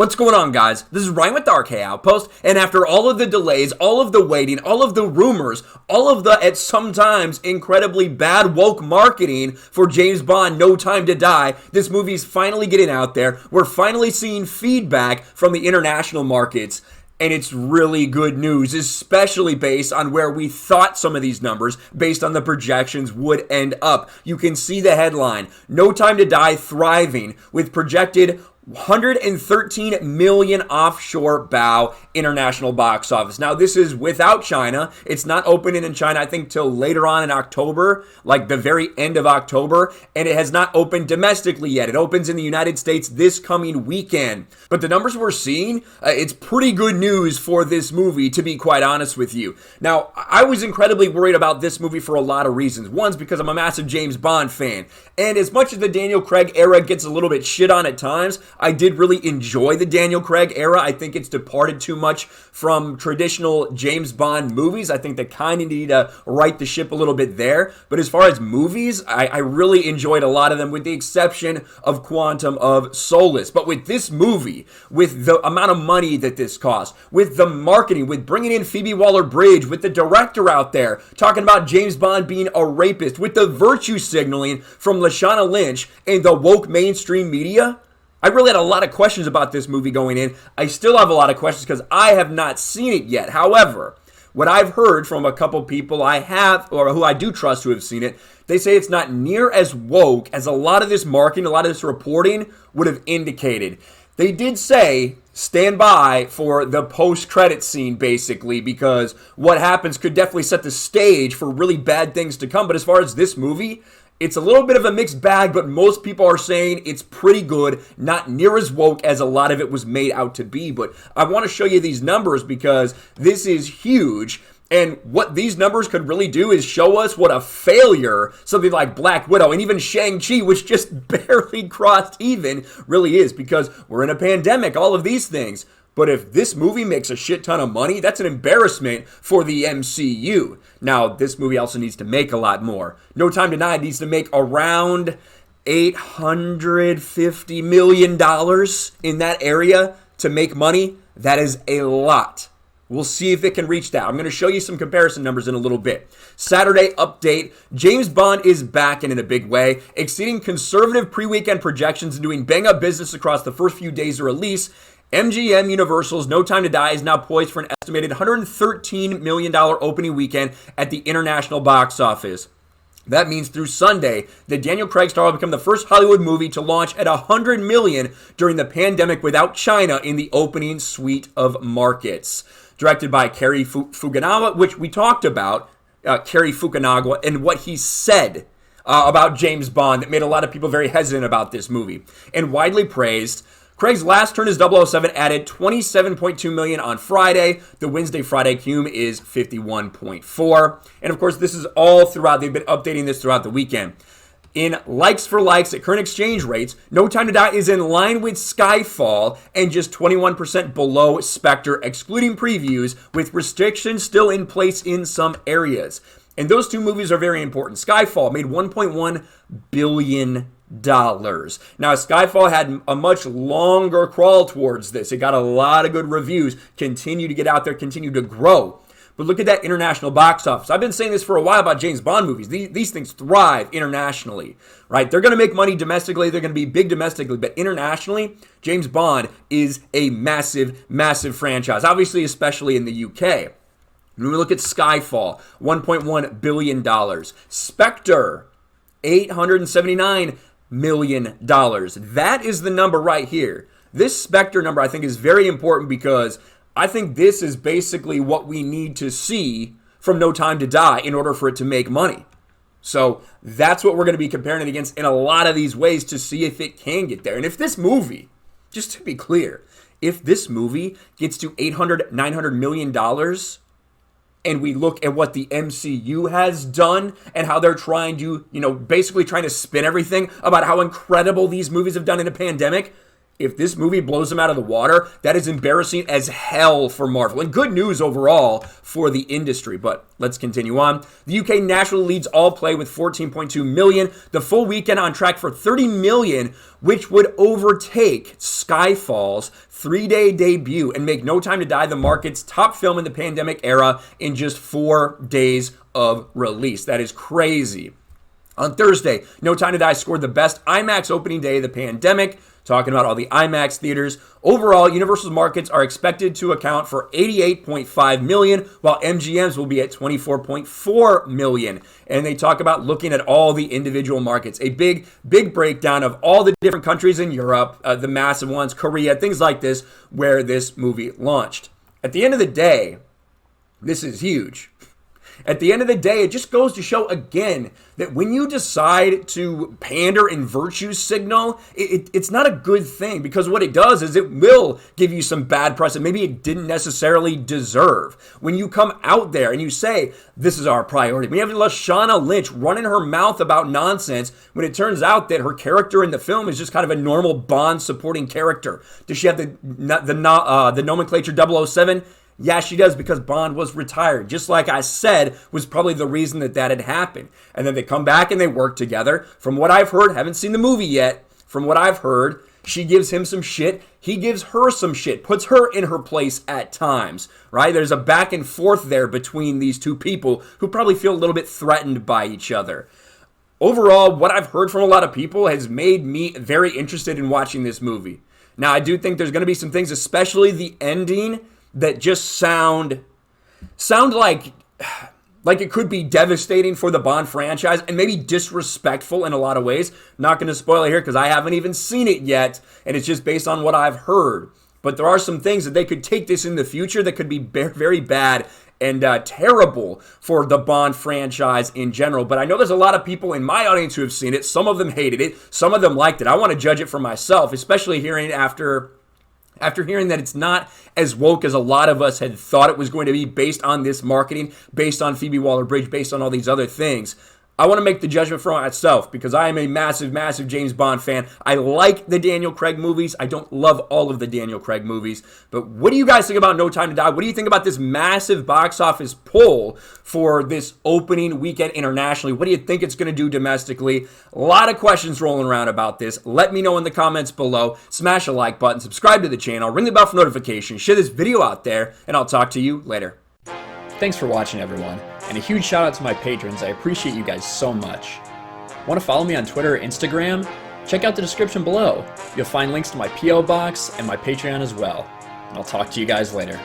What's going on, guys? This is Ryan with Dark Outpost, and after all of the delays, all of the waiting, all of the rumors, all of the, at sometimes, incredibly bad woke marketing for James Bond, No Time to Die, this movie's finally getting out there. We're finally seeing feedback from the international markets, and it's really good news, especially based on where we thought some of these numbers, based on the projections, would end up. You can see the headline, No Time to Die thriving, with projected 113 million offshore bow international box office. Now, this is without China. It's not opening in China, I think, till later on in October, like the very end of October, and it has not opened domestically yet. It opens in the United States this coming weekend. But the numbers we're seeing, it's pretty good news for this movie, to be quite honest with you. Now, I was incredibly worried about this movie for a lot of reasons. One's because I'm a massive James Bond fan, and as much as the Daniel Craig era gets a little bit shit on at times, I did really enjoy the Daniel Craig era. I think it's departed too much from traditional James Bond movies. I think they kind of need to right the ship a little bit there. But as far as movies, I really enjoyed a lot of them, with the exception of Quantum of Solace. But with this movie, with the amount of money that this cost, with the marketing, with bringing in Phoebe Waller-Bridge, with the director out there talking about James Bond being a rapist, with the virtue signaling from Lashana Lynch and the woke mainstream media, I really had a lot of questions about this movie going in. I still have a lot of questions because I have not seen it yet. However, what I've heard from a couple people I have, or who I do trust who have seen it, they say it's not near as woke as a lot of this marketing, a lot of this reporting would have indicated. They did say, stand by for the post-credit scene, basically, because what happens could definitely set the stage for really bad things to come. But as far as this movie, it's a little bit of a mixed bag, but most people are saying it's pretty good, not near as woke as a lot of it was made out to be. But I want to show you these numbers because this is huge, and what these numbers could really do is show us what a failure something like Black Widow and even Shang-Chi, which just barely crossed even, really is, because we're in a pandemic, all of these things. But if this movie makes a shit ton of money, that's an embarrassment for the MCU. Now, this movie also needs to make a lot more. No Time to Die needs to make around $850 million in that area to make money. That is a lot. We'll see if it can reach that. I'm going to show you some comparison numbers in a little bit. Saturday update. James Bond is back and in a big way, exceeding conservative pre-weekend projections and doing bang-up business across the first few days of release. MGM Universal's No Time to Die is now poised for an estimated $113 million opening weekend at the international box office. That means through Sunday, the Daniel Craig star will become the first Hollywood movie to launch at $100 million during the pandemic without China in the opening suite of markets. Directed by Cary Fukunaga, which we talked about, Cary Fukunaga, and what he said about James Bond that made a lot of people very hesitant about this movie. And widely praised. Craig's last turn as 007 added $27.2 million on Friday. The Wednesday-Friday cume is $51.4. And of course, this is all throughout. They've been updating this throughout the weekend. In likes for likes at current exchange rates, No Time to Die is in line with Skyfall and just 21% below Spectre, excluding previews, with restrictions still in place in some areas. And those two movies are very important. Skyfall made $1.1 billion. Now, Skyfall had a much longer crawl towards this. It got a lot of good reviews, continue to get out there, continue to grow. But look at that international box office. I've been saying this for a while about James Bond movies. These things thrive internationally, right? They're going to make money domestically. They're going to be big domestically. But internationally, James Bond is a massive, massive franchise, obviously, especially in the UK. When we look at Skyfall, $1.1 billion. Spectre, $879 million. That is the number right here. This Spectre number, I think, is very important because I think this is basically what we need to see from No Time to Die in order for it to make money. So that's what we're going to be comparing it against in a lot of these ways to see if it can get there. And if this movie, just to be clear, if this movie gets to $800, $900 million, and we look at what the MCU has done and how they're trying to, basically trying to spin everything about how incredible these movies have done in a pandemic, If this movie blows them out of the water, that is embarrassing as hell for Marvel. And good news overall for the industry. But let's continue on. The UK nationally leads all play with 14.2 million. The full weekend on track for 30 million, which would overtake Skyfall's 3-day debut and make No Time to Die the market's top film in the pandemic era in just 4 days of release. That is crazy. On Thursday, No Time to Die scored the best IMAX opening day of the pandemic. Talking about all the IMAX theaters. Overall, Universal's markets are expected to account for 88.5 million, while MGM's will be at 24.4 million. And they talk about looking at all the individual markets. A big breakdown of all the different countries in Europe, the massive ones, Korea, things like this, where this movie launched. At the end of the day, this is huge. At the end of the day, it just goes to show again that when you decide to pander and virtue signal, it's not a good thing, because what it does is it will give you some bad press that maybe it didn't necessarily deserve. When you come out there and you say, this is our priority. We have Lashana Lynch running her mouth about nonsense when it turns out that her character in the film is just kind of a normal Bond supporting character. Does she have the nomenclature 007? Yeah, she does, because Bond was retired. Just like I said, was probably the reason that had happened. And then they come back and they work together. From what I've heard, haven't seen the movie yet. From what I've heard, she gives him some shit. He gives her some shit. Puts her in her place at times, right? There's a back and forth there between these two people who probably feel a little bit threatened by each other. Overall, what I've heard from a lot of people has made me very interested in watching this movie. Now, I do think there's going to be some things, especially the ending, that just sound like it could be devastating for the Bond franchise and maybe disrespectful in a lot of ways. Not going to spoil it here because I haven't even seen it yet, and it's just based on what I've heard. But there are some things that they could take this in the future that could be very bad and terrible for the Bond franchise in general. But I know there's a lot of people in my audience who have seen it. Some of them hated it. Some of them liked it. I want to judge it for myself, especially hearing after hearing that it's not as woke as a lot of us had thought it was going to be, based on this marketing, based on Phoebe Waller-Bridge, based on all these other things. I want to make the judgment for myself because I am a massive James Bond fan. I like the Daniel Craig movies. I don't love all of the Daniel Craig movies. But what do you guys think about No Time to Die? What do you think about this massive box office pull for this opening weekend internationally? What do you think it's going to do domestically? A lot of questions rolling around about this. Let me know in the comments below. Smash a like button, subscribe to the channel, ring the bell for notifications, share this video out there, and I'll talk to you later. Thanks for watching, everyone. And a huge shout out to my patrons. I appreciate you guys so much. Want to follow me on Twitter or Instagram? Check out the description below. You'll find links to my P.O. box and my Patreon as well. And I'll talk to you guys later.